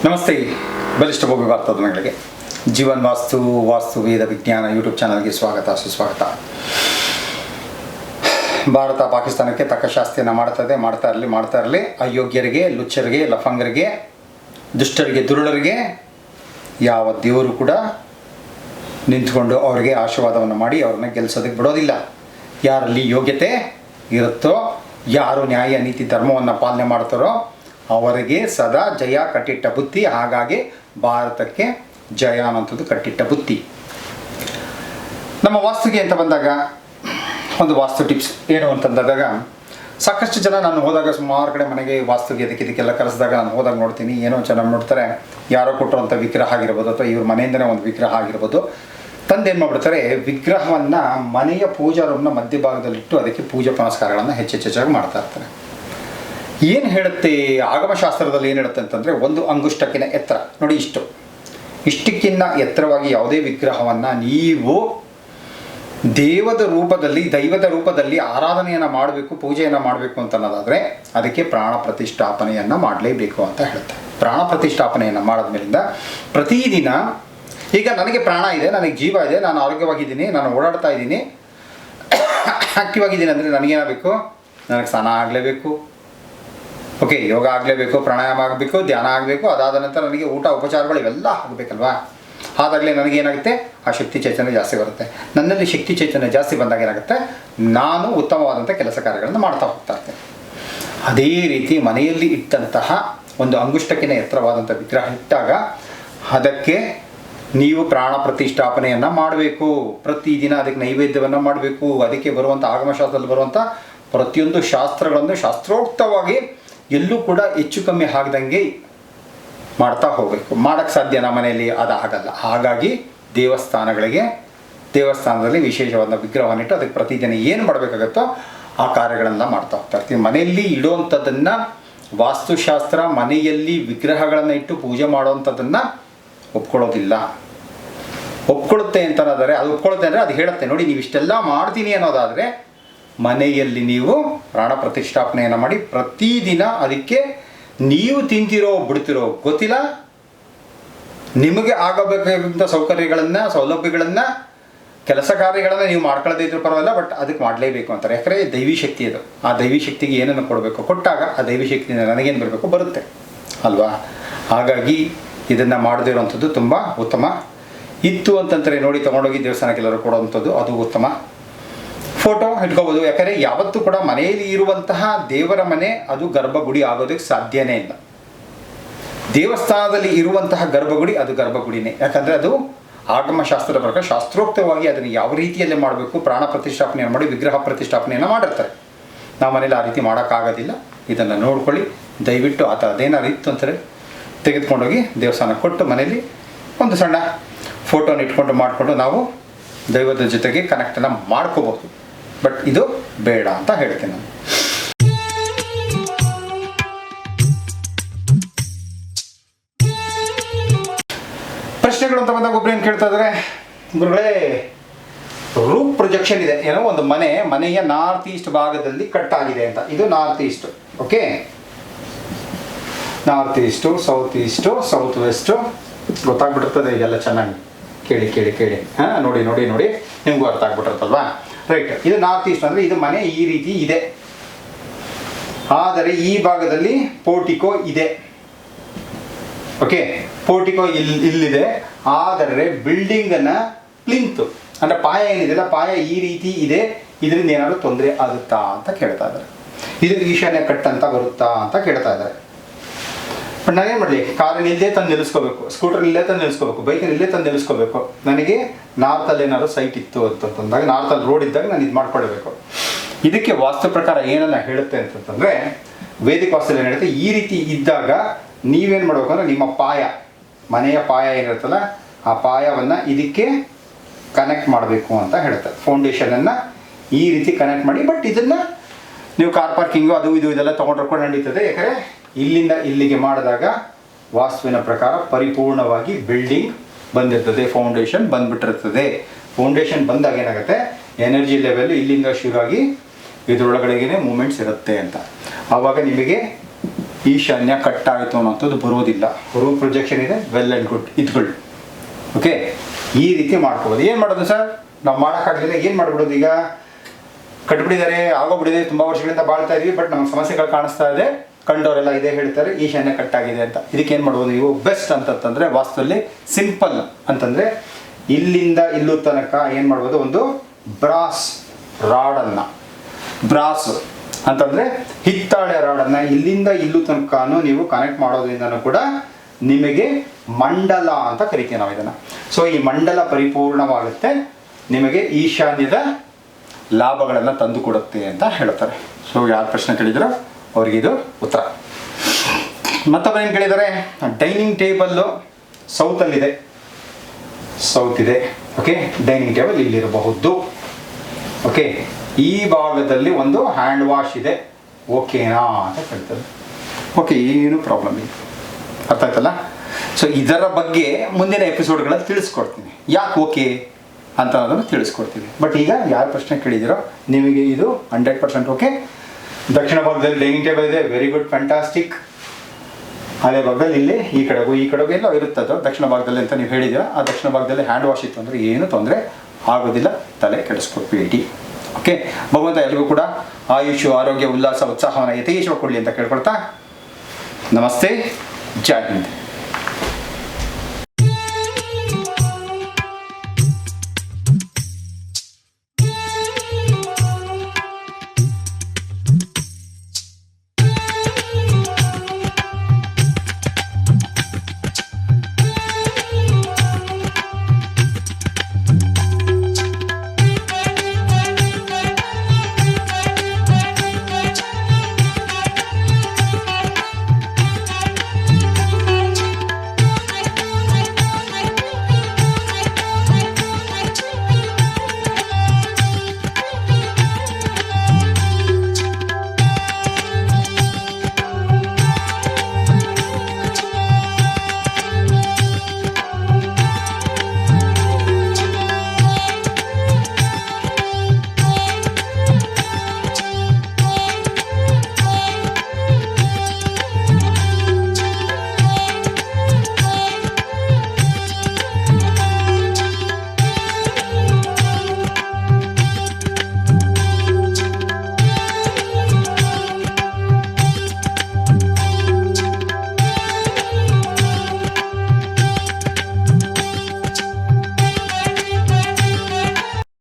ನಮಸ್ತೆ. ಬಲಿಷ್ಠ ಭೋಗ ಭಾರತದಗಳಿಗೆ ಜೀವನ್ ವಾಸ್ತು ವೇದ ವಿಜ್ಞಾನ ಯೂಟ್ಯೂಬ್ ಚಾನಲ್ಗೆ ಸ್ವಾಗತ ಸುಸ್ವಾಗತ. ಭಾರತ ಪಾಕಿಸ್ತಾನಕ್ಕೆ ತಕ್ಕ ಶಾಸ್ತಿಯನ್ನು ಮಾಡ್ತಾ ಇರಲಿ ಅಯೋಗ್ಯರಿಗೆ, ಲುಚ್ಚರಿಗೆ, ಲಫಂಗರಿಗೆ, ದುಷ್ಟರಿಗೆ, ದುರುಳರಿಗೆ ಯಾವ ದೇವರು ಕೂಡ ನಿಂತ್ಕೊಂಡು ಅವರಿಗೆ ಆಶೀರ್ವಾದವನ್ನು ಮಾಡಿ ಅವ್ರನ್ನ ಗೆಲ್ಲಿಸೋದಕ್ಕೆ ಬಿಡೋದಿಲ್ಲ. ಯಾರಲ್ಲಿ ಯೋಗ್ಯತೆ ಇರುತ್ತೋ, ಯಾರು ನ್ಯಾಯ ನೀತಿ ಧರ್ಮವನ್ನು ಪಾಲನೆ ಮಾಡ್ತಾರೋ ಅವರಿಗೆ ಸದಾ ಜಯ ಕಟ್ಟಿಟ್ಟ ಬುತ್ತಿ. ಹಾಗಾಗಿ ಭಾರತಕ್ಕೆ ಜಯ ಅನ್ನೋಂಥದ್ದು ಕಟ್ಟಿಟ್ಟ ಬುತ್ತಿ. ನಮ್ಮ ವಾಸ್ತುಗೆ ಅಂತ ಬಂದಾಗ ಒಂದು ವಾಸ್ತು ಟಿಪ್ಸ್ ಏನು ಅಂತಂದಾಗ, ಸಾಕಷ್ಟು ಜನ ನಾನು ಹೋದಾಗ ಸುಮಾರು ಕಡೆ ಮನೆಗೆ ವಾಸ್ತುಗೆ ಇದಕ್ಕೆಲ್ಲ ಕರೆಸಿದಾಗ ನಾನು ಹೋದಾಗ ನೋಡ್ತೀನಿ, ಏನೋ ಚೆನ್ನಾಗಿ ನೋಡ್ತಾರೆ, ಯಾರೋ ಕೊಟ್ಟಿರುವಂಥ ವಿಗ್ರಹ ಆಗಿರ್ಬೋದು ಅಥವಾ ಇವ್ರ ಮನೆಯಿಂದನೇ ಒಂದು ವಿಗ್ರಹ ಆಗಿರ್ಬೋದು, ತಂದೇನು ಮಾಡಿಬಿಡ್ತಾರೆ, ವಿಗ್ರಹವನ್ನು ಮನೆಯ ಪೂಜಾ ರೂಮ್ನ ಮಧ್ಯಭಾಗದಲ್ಲಿಟ್ಟು ಅದಕ್ಕೆ ಪೂಜೆ ಪುನಸ್ಕಾರಗಳನ್ನು ಹೆಚ್ಚೆಚ್ಚಾಗಿ ಮಾಡ್ತಾ ಇರ್ತಾರೆ. ಏನು ಹೇಳುತ್ತೆ ಆಗಮಶಾಸ್ತ್ರದಲ್ಲಿ ಏನು ಹೇಳುತ್ತೆ ಅಂತಂದರೆ, ಒಂದು ಅಂಗುಷ್ಟಕ್ಕಿಂತ ಎತ್ತರ ನೋಡಿ, ಇಷ್ಟಕ್ಕಿಂತ ಎತ್ತರವಾಗಿ ಯಾವುದೇ ವಿಗ್ರಹವನ್ನು ನೀವು ದೈವದ ರೂಪದಲ್ಲಿ ಆರಾಧನೆಯನ್ನು ಮಾಡಬೇಕು, ಪೂಜೆಯನ್ನು ಮಾಡಬೇಕು ಅಂತ ಅನ್ನೋದಾದರೆ ಅದಕ್ಕೆ ಪ್ರಾಣ ಪ್ರತಿಷ್ಠಾಪನೆಯನ್ನು ಮಾಡಲೇಬೇಕು ಅಂತ ಹೇಳುತ್ತೆ. ಪ್ರಾಣ ಪ್ರತಿಷ್ಠಾಪನೆಯನ್ನು ಮಾಡೋದ್ಮೇಲಿಂದ ಪ್ರತಿದಿನ, ಈಗ ನನಗೆ ಪ್ರಾಣ ಇದೆ, ನನಗೆ ಜೀವ ಇದೆ, ನಾನು ಆರೋಗ್ಯವಾಗಿದ್ದೀನಿ, ನಾನು ಓಡಾಡ್ತಾ ಇದ್ದೀನಿ, ಆ್ಯಕ್ಟಿವ್ ಆಗಿದ್ದೀನಿ ಅಂದರೆ ನನಗೇನಾಗಬೇಕು, ನನಗೆ ಸ್ನಾನ ಆಗಲೇಬೇಕು, ಓಕೆ, ಯೋಗ ಆಗಲೇಬೇಕು, ಪ್ರಾಣಾಯಾಮ ಆಗಬೇಕು, ಧ್ಯಾನ ಆಗಬೇಕು, ಅದಾದ ನಂತರ ನನಗೆ ಊಟ ಉಪಚಾರಗಳು ಇವೆಲ್ಲ ಆಗಬೇಕಲ್ವಾ. ಆದಾಗಲೇ ನನಗೇನಾಗುತ್ತೆ, ಆ ಶಕ್ತಿ ಚೈತನ್ಯ ಜಾಸ್ತಿ ಬರುತ್ತೆ. ನನ್ನಲ್ಲಿ ಶಕ್ತಿ ಚೈತನ್ಯ ಜಾಸ್ತಿ ಬಂದಾಗ ಏನಾಗುತ್ತೆ, ನಾನು ಉತ್ತಮವಾದಂಥ ಕೆಲಸ ಕಾರ್ಯಗಳನ್ನು ಮಾಡ್ತಾ ಹೋಗ್ತಾ ಇರ್ತೇನೆ. ಅದೇ ರೀತಿ ಮನೆಯಲ್ಲಿ ಇಟ್ಟಂತಹ ಒಂದು ಅಂಗುಷ್ಟಕ್ಕಿಂತ ಎತ್ತರವಾದಂಥ ವಿಗ್ರಹ ಇಟ್ಟಾಗ ಅದಕ್ಕೆ ನೀವು ಪ್ರಾಣ ಪ್ರತಿಷ್ಠಾಪನೆಯನ್ನು ಮಾಡಬೇಕು. ಪ್ರತಿದಿನ ಅದಕ್ಕೆ ನೈವೇದ್ಯವನ್ನು ಮಾಡಬೇಕು. ಅದಕ್ಕೆ ಬರುವಂಥ ಆಗಮಶಾಸ್ತ್ರದಲ್ಲಿ ಬರುವಂಥ ಪ್ರತಿಯೊಂದು ಶಾಸ್ತ್ರಗಳನ್ನು ಶಾಸ್ತ್ರೋಕ್ತವಾಗಿ ಎಲ್ಲೂ ಕೂಡ ಹೆಚ್ಚು ಕಮ್ಮಿ ಆಗದಂಗೆ ಮಾಡ್ತಾ ಹೋಗಬೇಕು. ಮಾಡೋಕ್ಕೆ ಸಾಧ್ಯ ನಮ್ಮ ಮನೆಯಲ್ಲಿ ಅದು ಆಗಲ್ಲ. ಹಾಗಾಗಿ ದೇವಸ್ಥಾನದಲ್ಲಿ ವಿಶೇಷವಾದ ವಿಗ್ರಹವನ್ನಿಟ್ಟು ಅದಕ್ಕೆ ಪ್ರತಿದಿನ ಏನು ಮಾಡಬೇಕಾಗುತ್ತೋ ಆ ಕಾರ್ಯಗಳೆಲ್ಲ ಮಾಡ್ತಾ ಹೋಗ್ತಾ ಇರ್ತೀವಿ. ಮನೆಯಲ್ಲಿ ಇಡುವಂಥದ್ದನ್ನು ವಾಸ್ತುಶಾಸ್ತ್ರ ಮನೆಯಲ್ಲಿ ವಿಗ್ರಹಗಳನ್ನು ಇಟ್ಟು ಪೂಜೆ ಮಾಡುವಂಥದ್ದನ್ನು ಒಪ್ಕೊಳ್ಳೋದಿಲ್ಲ. ಒಪ್ಕೊಳ್ಳುತ್ತೆ ಅಂತಂದರೆ ಅದು ಹೇಳುತ್ತೆ ನೋಡಿ, ನೀವು ಇಷ್ಟೆಲ್ಲ ಮಾಡ್ತೀನಿ ಅನ್ನೋದಾದರೆ ಮನೆಯಲ್ಲಿ ನೀವು ಪ್ರಾಣ ಪ್ರತಿಷ್ಠಾಪನೆಯನ್ನು ಮಾಡಿ ಪ್ರತಿದಿನ ಅದಕ್ಕೆ ನೀವು ತಿಂತಿರೋ ಬಿಡ್ತಿರೋ ಗೊತ್ತಿಲ್ಲ, ನಿಮಗೆ ಆಗಬೇಕಾದಂಥ ಸೌಲಭ್ಯಗಳನ್ನು ಕೆಲಸ ಕಾರ್ಯಗಳನ್ನು ನೀವು ಮಾಡ್ಕೊಳ್ಳೋದೇ ಇದ್ರೂ ಪರವಾಗಿಲ್ಲ, ಬಟ್ ಅದಕ್ಕೆ ಮಾಡಲೇಬೇಕು ಅಂತಾರೆ. ಯಾಕಂದರೆ ದೈವಿ ಶಕ್ತಿ ಅದು. ಆ ದೈವಿ ಶಕ್ತಿಗೆ ಏನನ್ನು ಕೊಡಬೇಕು, ಕೊಟ್ಟಾಗ ಆ ದೈವಿ ಶಕ್ತಿಯಿಂದ ನನಗೇನು ಬರಬೇಕು ಬರುತ್ತೆ ಅಲ್ವಾ. ಹಾಗಾಗಿ ಇದನ್ನು ಮಾಡದೇ ಇರೋವಂಥದ್ದು ತುಂಬ ಉತ್ತಮ. ಇತ್ತು ಅಂತಂದರೆ ನೋಡಿ, ತೊಗೊಂಡೋಗಿ ದೇವಸ್ಥಾನಕ್ಕೆಲ್ಲರೂ ಕೊಡುವಂಥದ್ದು ಅದು ಉತ್ತಮ. ಫೋಟೋ ಇಟ್ಕೋಬೋದು. ಯಾಕಂದರೆ ಯಾವತ್ತೂ ಕೂಡ ಮನೆಯಲ್ಲಿ ಇರುವಂತಹ ದೇವರ ಮನೆ ಅದು ಗರ್ಭಗುಡಿ ಆಗೋದಕ್ಕೆ ಸಾಧ್ಯನೇ ಇಲ್ಲ. ದೇವಸ್ಥಾನದಲ್ಲಿ ಇರುವಂತಹ ಗರ್ಭಗುಡಿ ಅದು ಗರ್ಭಗುಡಿನೇ. ಯಾಕಂದರೆ ಅದು ಆಗಮಶಾಸ್ತ್ರದ ಪ್ರಕಾರ ಶಾಸ್ತ್ರೋಕ್ತವಾಗಿ ಅದನ್ನು ಯಾವ ರೀತಿಯಲ್ಲಿ ಮಾಡಬೇಕು, ಪ್ರಾಣ ಪ್ರತಿಷ್ಠಾಪನೆಯನ್ನು ಮಾಡಿ ವಿಗ್ರಹ ಪ್ರತಿಷ್ಠಾಪನೆಯನ್ನು ಮಾಡಿರ್ತಾರೆ. ನಾವು ಮನೇಲಿ ಆ ರೀತಿ ಮಾಡೋಕ್ಕಾಗೋದಿಲ್ಲ. ಇದನ್ನು ನೋಡ್ಕೊಳ್ಳಿ ದಯವಿಟ್ಟು. ಅದೇನಾದ್ರು ಇತ್ತು ಅಂತಾರೆ ತೆಗೆದುಕೊಂಡೋಗಿ ದೇವಸ್ಥಾನಕ್ಕೆ ಕೊಟ್ಟು ಮನೇಲಿ ಒಂದು ಸಣ್ಣ ಫೋಟೋನ ಇಟ್ಕೊಂಡು ಮಾಡಿಕೊಂಡು ನಾವು ದೈವದ ಜೊತೆಗೆ ಕನೆಕ್ಟನ್ನು ಮಾಡ್ಕೋಬೋದು. ಬಟ್ ಇದು ಬೇಡ ಅಂತ ಹೇಳ್ತೀನಿ ನಾನು. ಪ್ರಶ್ನೆಗಳು ಅಂತ ಬಂದಾಗ ಒಬ್ರು ಏನು ಕೇಳ್ತಾ ಇದ್ದಾರೆ, ಗುರುಗಳೇ ರೂಫ್ ಪ್ರೊಜೆಕ್ಷನ್ ಇದೆ, ಏನೋ ಒಂದು ಮನೆಯ ನಾರ್ತ್ ಈಸ್ಟ್ ಭಾಗದಲ್ಲಿ ಕಟ್ ಆಗಿದೆ ಅಂತ. ಇದು north east, okay, north east, south west ಗೊತ್ತಾಗ್ಬಿಟ್ಟಿರ್ತದೆ. ಇದೆಲ್ಲ ಚೆನ್ನಾಗಿ ಕೇಳಿ ಹಾಂ, ನೋಡಿ ನಿಮಗೂ ಅರ್ಥ ಆಗ್ಬಿಟ್ಟಿರ್ತಲ್ವಾ. ರೈಟ್, ಇದು ನಾರ್ತ್ ಈಸ್ಟ್ ಅಂದರೆ ಇದು ಮನೆ ಈ ರೀತಿ ಇದೆ, ಆದರೆ ಈ ಭಾಗದಲ್ಲಿ ಪೋರ್ಟಿಕೋ ಇದೆ, ಓಕೆ, ಪೋರ್ಟಿಕೋ ಇಲ್ಲಿದೆ. ಆದರೆ ಬಿಲ್ಡಿಂಗನ್ನು ಪ್ಲಿಂತು ಅಂದರೆ ಪಾಯ ಏನಿದೆಯಲ್ಲ, ಪಾಯ ಈ ರೀತಿ ಇದೆ, ಇದರಿಂದ ಏನಾದರೂ ತೊಂದರೆ ಆಗುತ್ತಾ ಅಂತ ಕೇಳ್ತಾ ಇದ್ದಾರೆ. ಇದು ಈಶಾನ್ಯ ಕಟ್ ಅಂತ ಬರುತ್ತಾ ಅಂತ ಕೇಳ್ತಾ ಇದ್ದಾರೆ. ಬಟ್ ನಾನೇನು ಮಾಡಲಿ, ಕಾರನ್ನು ಇಲ್ಲೇ ತಂದು ನಿಲ್ಲಿಸ್ಕೋಬೇಕು, ಸ್ಕೂಟರ್ ಇಲ್ಲೇ ತಂದು ನಿಲ್ಲಿಸ್ಕೋಬೇಕು, ಬೈಕಲ್ಲಿ ಇಲ್ಲೇ ತಂದು ನಿಲ್ಲಿಸ್ಕೋಬೇಕು. ನನಗೆ ನಾರ್ತಲ್ಲಿ ಏನಾದ್ರು ಸೈಟ್ ಇತ್ತು ಅಂತಂದಾಗ, ನಾರ್ತಲ್ಲಿ ರೋಡ್ ಇದ್ದಾಗ ನಾನು ಇದು ಮಾಡ್ಕೊಳ್ಬೇಕು. ಇದಕ್ಕೆ ವಾಸ್ತು ಪ್ರಕಾರ ಏನನ್ನ ಹೇಳುತ್ತೆ ಅಂತಂದರೆ, ವೇದಿಕ ವಾಸ್ತುದಲ್ಲಿ ಏನು ಹೇಳುತ್ತೆ, ಈ ರೀತಿ ಇದ್ದಾಗ ನೀವೇನು ಮಾಡಬೇಕು ಅಂದರೆ ನಿಮ್ಮ ಮನೆಯ ಪಾಯ ಏನಿರುತ್ತಲ್ಲ ಆ ಪಾಯವನ್ನು ಇದಕ್ಕೆ ಕನೆಕ್ಟ್ ಮಾಡಬೇಕು ಅಂತ ಹೇಳುತ್ತೆ. ಫೌಂಡೇಶನನ್ನು ಈ ರೀತಿ ಕನೆಕ್ಟ್ ಮಾಡಿ. ಬಟ್ ಇದನ್ನು ನೀವು ಕಾರ್ ಪಾರ್ಕಿಂಗು ಅದು ಇದು ಇದೆಲ್ಲ ತೊಗೊಂಡ್ರೆ ಕೂಡ ನಡೀತದೆ. ಯಾಕಂದರೆ ಇಲ್ಲಿಂದ ಇಲ್ಲಿಗೆ ಮಾಡಿದಾಗ ವಾಸ್ತುವಿನ ಪ್ರಕಾರ ಪರಿಪೂರ್ಣವಾಗಿ ಬಿಲ್ಡಿಂಗ್ ಬಂದಿರ್ತದೆ, ಫೌಂಡೇಶನ್ ಬಂದ್ಬಿಟ್ಟಿರ್ತದೆ. ಫೌಂಡೇಶನ್ ಬಂದಾಗ ಏನಾಗುತ್ತೆ, ಎನರ್ಜಿ ಲೆವೆಲ್ ಇಲ್ಲಿಂದ ಶುರುವಾಗಿ ಇದರೊಳಗಡೆಗೇ ಮೂಮೆಂಟ್ಸ್ ಇರುತ್ತೆ ಅಂತ. ಆವಾಗ ನಿಮಗೆ ಈಶಾನ್ಯ ಕಟ್ಟಾಯಿತು ಅನ್ನೋಂಥದ್ದು ಬರೋದಿಲ್ಲ. ರೂಮ್ ಪ್ರೊಜೆಕ್ಷನ್ ಇದೆ, ವೆಲ್ ಆ್ಯಂಡ್ ಗುಡ್, ಇದ್ಗಳು. ಓಕೆ, ಈ ರೀತಿ ಮಾಡ್ಕೋಬೋದು. ಏನು ಮಾಡೋದು ಸರ್, ನಾವು ಮಾಡೋಕ್ಕಾಗಲಿಲ್ಲ, ಏನು ಮಾಡ್ಬಿಡೋದು? ಈಗ ಕಟ್ಬಿಟ್ಟಿದ್ದಾರೆ, ಆಗೋಗ್ಬಿಟ್ಟಿದೆ, ತುಂಬ ವರ್ಷಗಳಿಂದ ಬಾಳ್ತಾ ಇದೀವಿ, ಬಟ್ ನಮಗೆ ಸಮಸ್ಯೆಗಳು ಕಾಣಿಸ್ತಾ ಇದೆ, ಕಂಡವರೆಲ್ಲ ಇದೇ ಹೇಳ್ತಾರೆ ಈಶಾನ್ಯ ಕಟ್ಟಾಗಿದೆ ಅಂತ. ಇದಕ್ಕೆ ಏನು ಮಾಡ್ಬೋದು ನೀವು? ಬೆಸ್ಟ್ ಅಂತಂತಂದರೆ ವಾಸ್ತುದಲ್ಲಿ ಸಿಂಪಲ್ ಅಂತಂದರೆ ಇಲ್ಲಿಂದ ಇಲ್ಲೂ ತನಕ ಏನು ಮಾಡ್ಬೋದು, ಒಂದು ಬ್ರಾಸ್ ರಾಡನ್ನು, ಬ್ರಾಸ್ ಅಂತಂದರೆ ಹಿತ್ತಾಳೆ ರಾಡನ್ನು ಇಲ್ಲಿಂದ ಇಲ್ಲೂ ತನಕ ನೀವು ಕನೆಕ್ಟ್ ಮಾಡೋದ್ರಿಂದನೂ ಕೂಡ ನಿಮಗೆ ಮಂಡಲ ಅಂತ ಕರಿತೀವಿ ನಾವು ಇದನ್ನು. ಸೊ ಈ ಮಂಡಲ ಪರಿಪೂರ್ಣವಾಗುತ್ತೆ, ನಿಮಗೆ ಈಶಾನ್ಯದ ಲಾಭಗಳನ್ನು ತಂದು ಕೊಡುತ್ತೆ ಅಂತ ಹೇಳ್ತಾರೆ. ಸೊ ಯಾರು ಪ್ರಶ್ನೆ ಕೇಳಿದ್ರು ಅವ್ರಿಗೆ ಇದು ಉತ್ತರ. ಮತ್ತೊಬ್ಬರು ಏನು ಕೇಳಿದ್ದಾರೆ, ಡೈನಿಂಗ್ ಟೇಬಲ್ಲು ಸೌತಲ್ಲಿದೆ, ಸೌತ್ ಇದೆ. ಓಕೆ, ಡೈನಿಂಗ್ ಟೇಬಲ್ ಇಲ್ಲಿರಬಹುದು. ಓಕೆ, ಈ ಭಾಗದಲ್ಲಿ ಒಂದು ಹ್ಯಾಂಡ್ ವಾಶ್ ಇದೆ, ಓಕೆನಾ ಅಂತ ಕೇಳ್ತಾರೆ. ಓಕೆ, ಏನು ಪ್ರಾಬ್ಲಮ್ ಇಲ್ಲ, ಅರ್ಥ ಆಯ್ತಲ್ಲ? ಸೊ ಇದರ ಬಗ್ಗೆ ಮುಂದಿನ ಎಪಿಸೋಡ್ಗಳಲ್ಲಿ ತಿಳಿಸ್ಕೊಡ್ತೀನಿ, ಯಾಕೆ ಓಕೆ ಅಂತ ಅನ್ನೋದನ್ನು ತಿಳಿಸ್ಕೊಡ್ತೀವಿ. ಬಟ್ ಈಗ ಯಾರು ಪ್ರಶ್ನೆ ಕೇಳಿದಿರೋ ನಿಮಗೆ ಇದು 100% ಓಕೆ. ದಕ್ಷಿಣ ಭಾಗದಲ್ಲಿ ಡೈನಿಂಗ್ ಟೇಬಲ್ ಇದೆ, ವೆರಿ ಗುಡ್, ಫ್ಯಾಂಟಾಸ್ಟಿಕ್. ಅದೇ ಭಾಗದಲ್ಲಿ ಇಲ್ಲಿ ಈ ಕಡೆಗೂ ಎಲ್ಲ ಇರುತ್ತದೋ ದಕ್ಷಿಣ ಭಾಗದಲ್ಲಿ ಅಂತ ನೀವು ಹೇಳಿದ್ದೀರಾ. ಆ ದಕ್ಷಿಣ ಭಾಗದಲ್ಲಿ ಹ್ಯಾಂಡ್ ವಾಶ್ ಇತ್ತು ಅಂದರೆ ಏನು ತೊಂದರೆ ಆಗೋದಿಲ್ಲ, ತಲೆ ಕೆಡಿಸ್ಕೊಬೇಡಿ. ಓಕೆ, ಭಗವಂತ ಎಲ್ರಿಗೂ ಕೂಡ ಆಯುಷು, ಆರೋಗ್ಯ, ಉಲ್ಲಾಸ, ಉತ್ಸಾಹವನ್ನು ಯಥೇಚ್ಛವಾಗಿ ಕೊಡಲಿ ಅಂತ ಕೇಳ್ಕೊಳ್ತಾ ನಮಸ್ತೆ, ಜೈ ಹಿಂದ್.